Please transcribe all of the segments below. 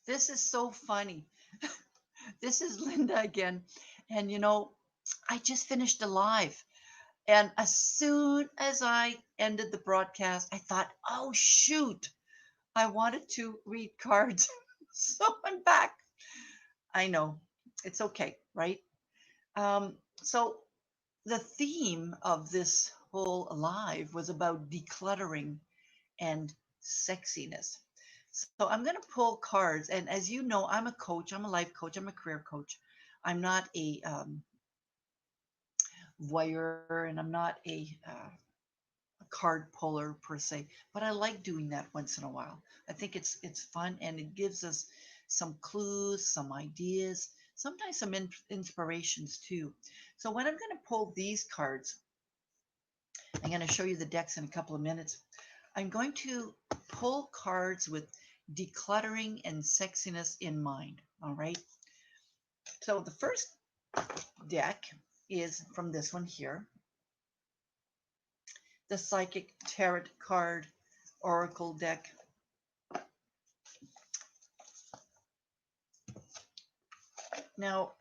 This is so funny. This is Linda again. And I just finished a live. And as soon as I ended the broadcast, I thought, oh, shoot, I wanted to read cards. So I'm back. I know it's okay, right? So the theme of this whole live was about decluttering and sexiness. So I'm going to pull cards. And as you know, I'm a coach, I'm a life coach, I'm a career coach. I'm not a voyeur and I'm not a card puller per se, but I like doing that once in a while. I think it's fun and it gives us some clues, some ideas, sometimes some inspirations too. So when I'm going to pull these cards, I'm going to show you the decks in a couple of minutes. I'm going to pull cards with decluttering and sexiness in mind. All right. So the first deck is from this one here, the Psychic Tarot card Oracle deck. Now,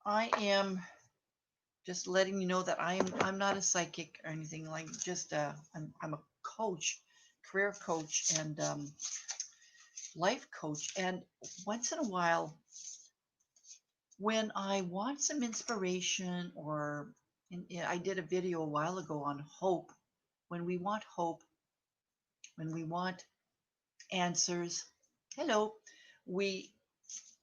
I am just letting you know that I'm not a psychic or anything like. Just I'm a coach, career coach, and life coach. And once in a while, when I want some inspiration, or I did a video a while ago on hope. When we want hope, when we want answers, hello, we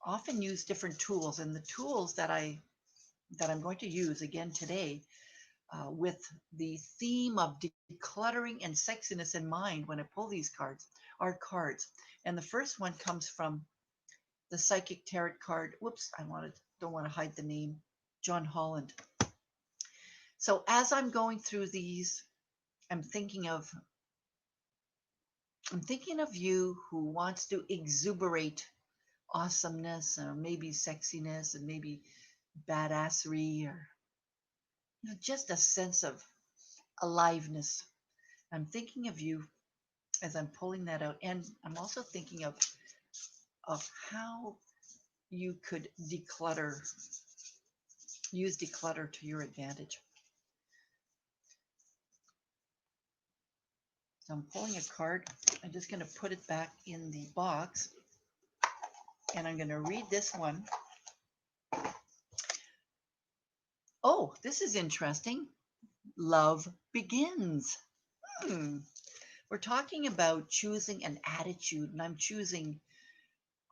often use different tools. And the tools that I'm going to use again today, with the theme of decluttering and sexiness in mind when I pull these cards, are cards. And the first one comes from the Psychic Tarot card. Whoops, don't want to hide the name, John Holland. So as I'm going through these, I'm thinking of I'm thinking of you who wants to exuberate awesomeness, or maybe sexiness, and maybe badassery, or just a sense of aliveness. I'm thinking of you as I'm pulling that out, and I'm also thinking of how you could use declutter to your advantage. So I'm pulling a card. I'm just going to put it back in the box, and I'm going to read this one. Oh, this is interesting. Love begins. Hmm. We're talking about choosing an attitude, and I'm choosing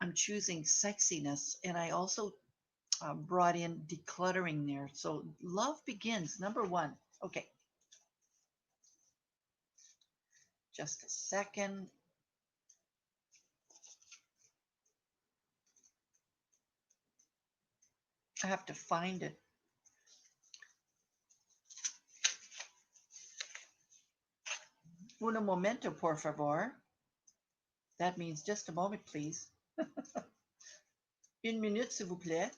sexiness, and I also brought in decluttering there. So love begins, number one. Okay, just a second. I have to find it. Uno momento, por favor. That means just a moment, please. Une minute, s'il vous plaît.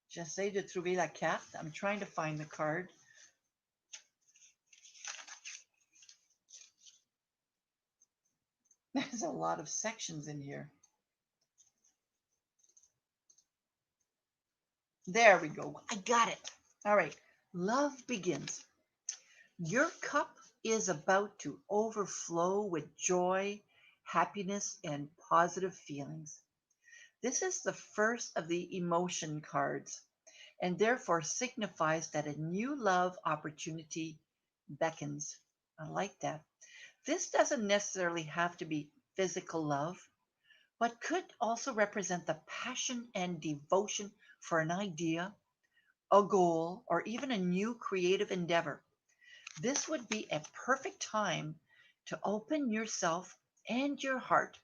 J'essaie de trouver la carte. I'm trying to find the card. There's a lot of sections in here. There we go. I got it. All right. Love begins. Your cup is about to overflow with joy, happiness, and positive feelings. This is the first of the emotion cards, and therefore signifies that a new love opportunity beckons. I like that. This doesn't necessarily have to be physical love, but could also represent the passion and devotion for an idea, a goal, or even a new creative endeavor. This would be a perfect time to open yourself and your heart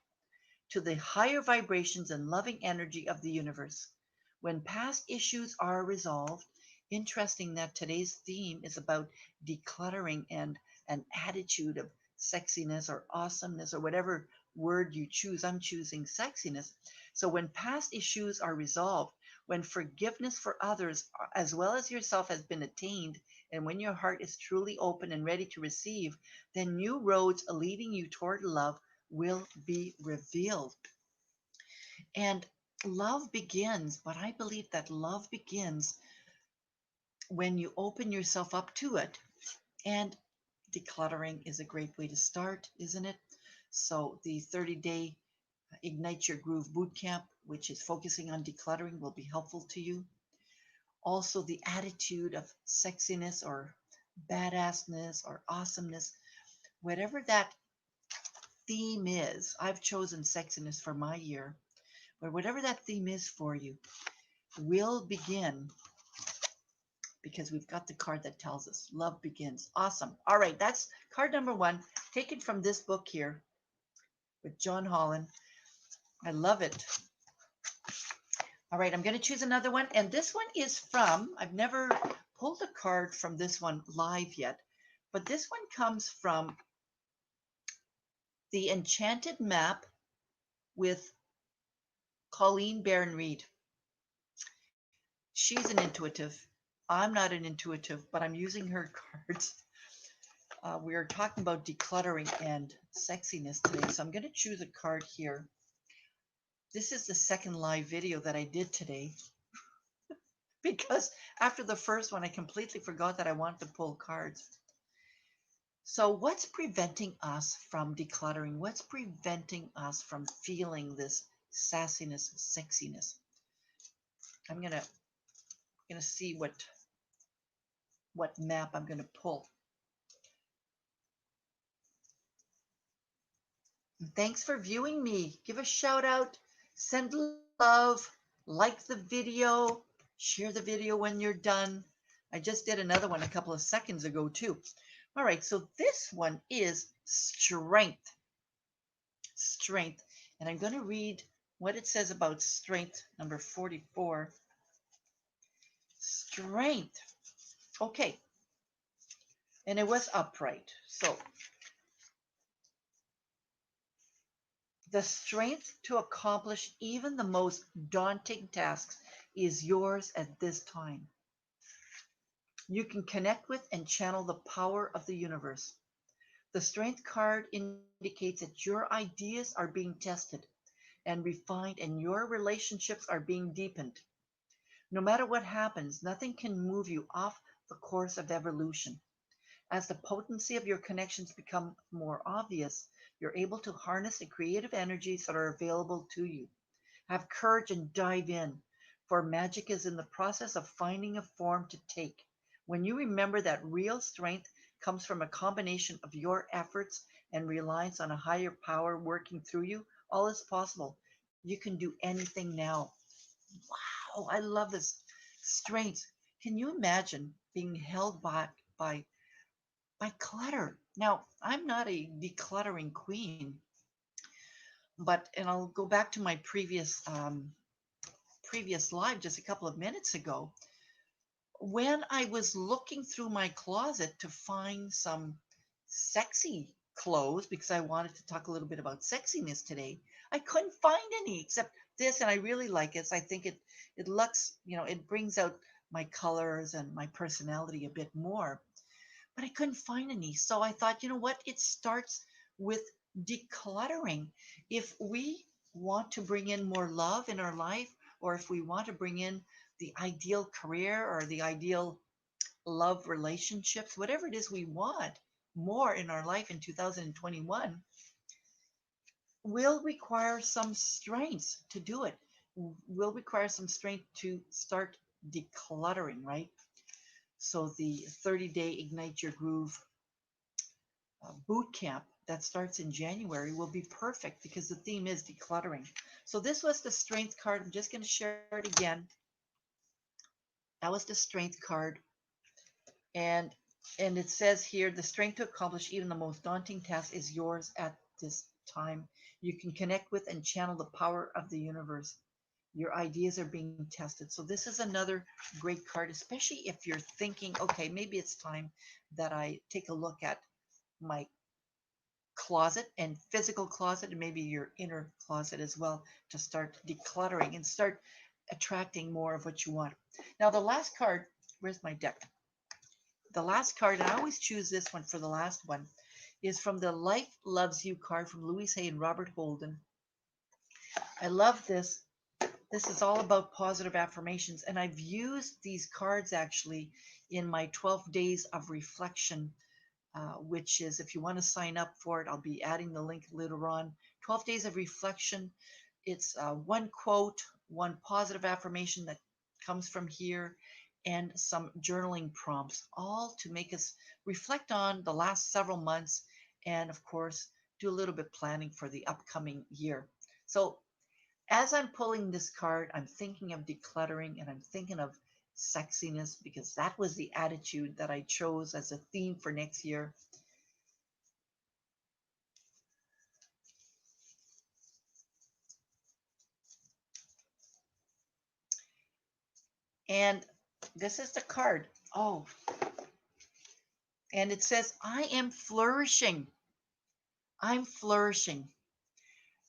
to the higher vibrations and loving energy of the universe. When past issues are resolved, interesting that today's theme is about decluttering and an attitude of sexiness or awesomeness or whatever word you choose. I'm choosing sexiness. So when past issues are resolved, when forgiveness for others as well as yourself has been attained, and when your heart is truly open and ready to receive, then new roads leading you toward love will be revealed. And love begins, but I believe that love begins when you open yourself up to it. And decluttering is a great way to start, isn't it? So the 30-day Ignite Your Groove Bootcamp, which is focusing on decluttering, will be helpful to you. Also, the attitude of sexiness or badassness or awesomeness, whatever that theme is. I've chosen sexiness for my year, but whatever that theme is for you, will begin because we've got the card that tells us love begins. Awesome. All right, that's card number one, taken from this book here with John Holland. I love it. All right, I'm going to choose another one. And this one is from, I've never pulled a card from this one live yet, but this one comes from the Enchanted Map with Colleen Baron Reed. She's an intuitive. I'm not an intuitive, but I'm using her cards. We are talking about decluttering and sexiness today. So I'm going to choose a card here. This is the second live video that I did today because after the first one, I completely forgot that I wanted to pull cards. So what's preventing us from decluttering? What's preventing us from feeling this sassiness, sexiness? I'm gonna see what map I'm gonna pull. And thanks for viewing me. Give a shout out, send love, like the video, share the video when you're done. I just did another one a couple of seconds ago too. All right, so this one is strength. Strength. And I'm going to read what it says about strength, number 44. Strength. Okay. And it was upright. So the strength to accomplish even the most daunting tasks is yours at this time. You can connect with and channel the power of the universe. The strength card indicates that your ideas are being tested and refined, and your relationships are being deepened. No matter what happens, nothing can move you off the course of evolution. As the potency of your connections become more obvious, you're able to harness the creative energies that are available to you. Have courage and dive in, for magic is in the process of finding a form to take. When you remember that real strength comes from a combination of your efforts and reliance on a higher power working through you, all is possible. You can do anything now. Wow, I love this. Strength. Can you imagine being held back by clutter? Now, I'm not a decluttering queen, but and I'll go back to my previous live just a couple of minutes ago when I was looking through my closet to find some sexy clothes because I wanted to talk a little bit about sexiness today. I couldn't find any except this, and I really like it. So I think it looks, it brings out my colors and my personality a bit more. But I couldn't find any. So I thought, you know what? It starts with decluttering. If we want to bring in more love in our life, or if we want to bring in the ideal career or the ideal love relationships, whatever it is we want more in our life in 2021, will require some strength to do it. Will require some strength to start decluttering, right? So the 30-day Ignite Your Groove boot camp that starts in January will be perfect because the theme is decluttering. So this was the strength card. I'm just going to share it again. That was the strength card. And it says here, the strength to accomplish even the most daunting task is yours at this time. You can connect with and channel the power of the universe. Your ideas are being tested. So this is another great card, especially if you're thinking, okay, maybe it's time that I take a look at my closet and physical closet and maybe your inner closet as well to start decluttering and start attracting more of what you want. Now, the last card, where's my deck? The last card, and I always choose this one for the last one, is from the Life Loves You card from Louise Hay and Robert Holden. I love this. This is all about positive affirmations, and I've used these cards actually in my 12 days of reflection, which is, if you want to sign up for it, I'll be adding the link later on. 12 days of reflection. It's one quote, one positive affirmation that comes from here, and some journaling prompts, all to make us reflect on the last several months and, of course, do a little bit planning for the upcoming year. So, as I'm pulling this card, I'm thinking of decluttering and I'm thinking of sexiness because that was the attitude that I chose as a theme for next year. And this is the card. Oh, and it says, I am flourishing. I'm flourishing.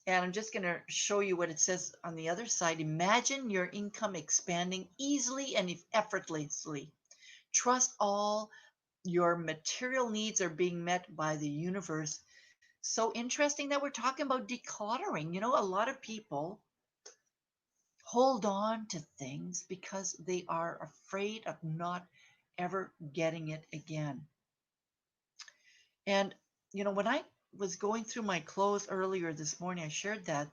And I'm just going to show you what it says on the other side. Imagine your income expanding easily and effortlessly. Trust all your material needs are being met by the universe. So interesting that we're talking about decluttering. A lot of people hold on to things because they are afraid of not ever getting it again. And when I was going through my clothes earlier this morning, I shared that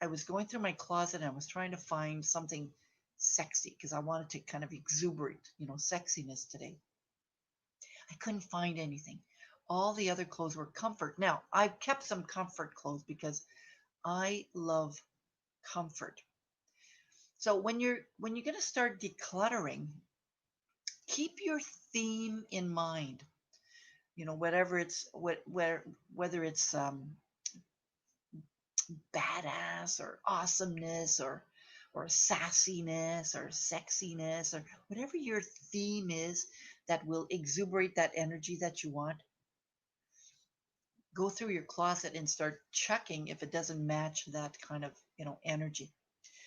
I was going through my closet and I was trying to find something sexy because I wanted to kind of exuberate, sexiness today. I couldn't find anything. All the other clothes were comfort. Now, I've kept some comfort clothes because I love comfort. So when you're going to start decluttering, keep your theme in mind. Whatever it's whether it's badass or awesomeness or sassiness or sexiness or whatever your theme is that will exuberate that energy that you want. Go through your closet and start checking if it doesn't match that kind of energy.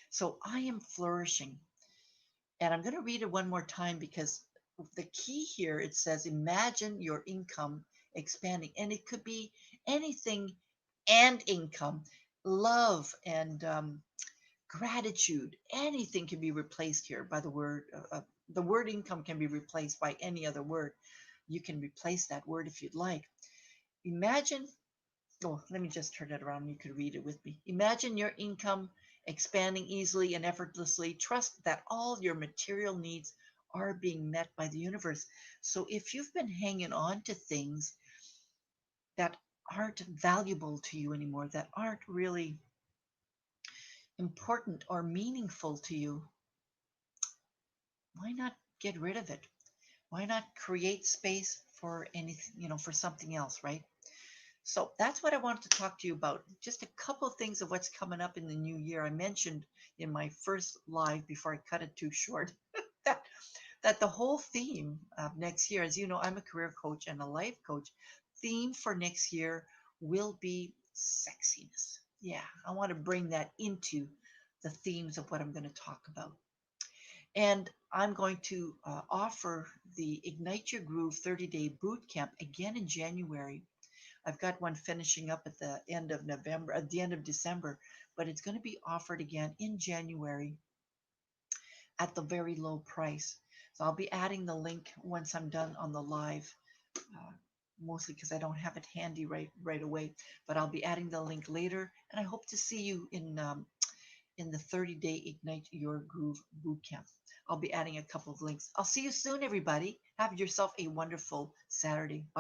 So I am flourishing. And I'm going to read it one more time because the key here, it says, imagine your income expanding. And it could be anything and income, love and gratitude. Anything can be replaced here by the word income can be replaced by any other word. You can replace that word if you'd like. Imagine, oh, let me just turn it around. You could read it with me. Imagine your income expanding easily and effortlessly. Trust that all your material needs are being met by the universe. So if you've been hanging on to things that aren't valuable to you anymore, that aren't really important or meaningful to you, why not get rid of it? Why not create space for anything, for something else, right? So that's what I wanted to talk to you about. Just a couple of things of what's coming up in the new year. I mentioned in my first live before I cut it too short that the whole theme of next year, as you know, I'm a career coach and a life coach. Theme for next year will be sexiness. Yeah, I want to bring that into the themes of what I'm going to talk about. And I'm going to offer the Ignite Your Groove 30-day boot camp again in January. I've got one finishing up at the end of November, at the end of December, but it's going to be offered again in January at the very low price. So I'll be adding the link once I'm done on the live, uh, mostly because I don't have it handy right away. But I'll be adding the link later, and I hope to see you in the 30-day Ignite Your Groove bootcamp. I'll be adding a couple of links. I'll see you soon, everybody. Have yourself a wonderful Saturday. Bye.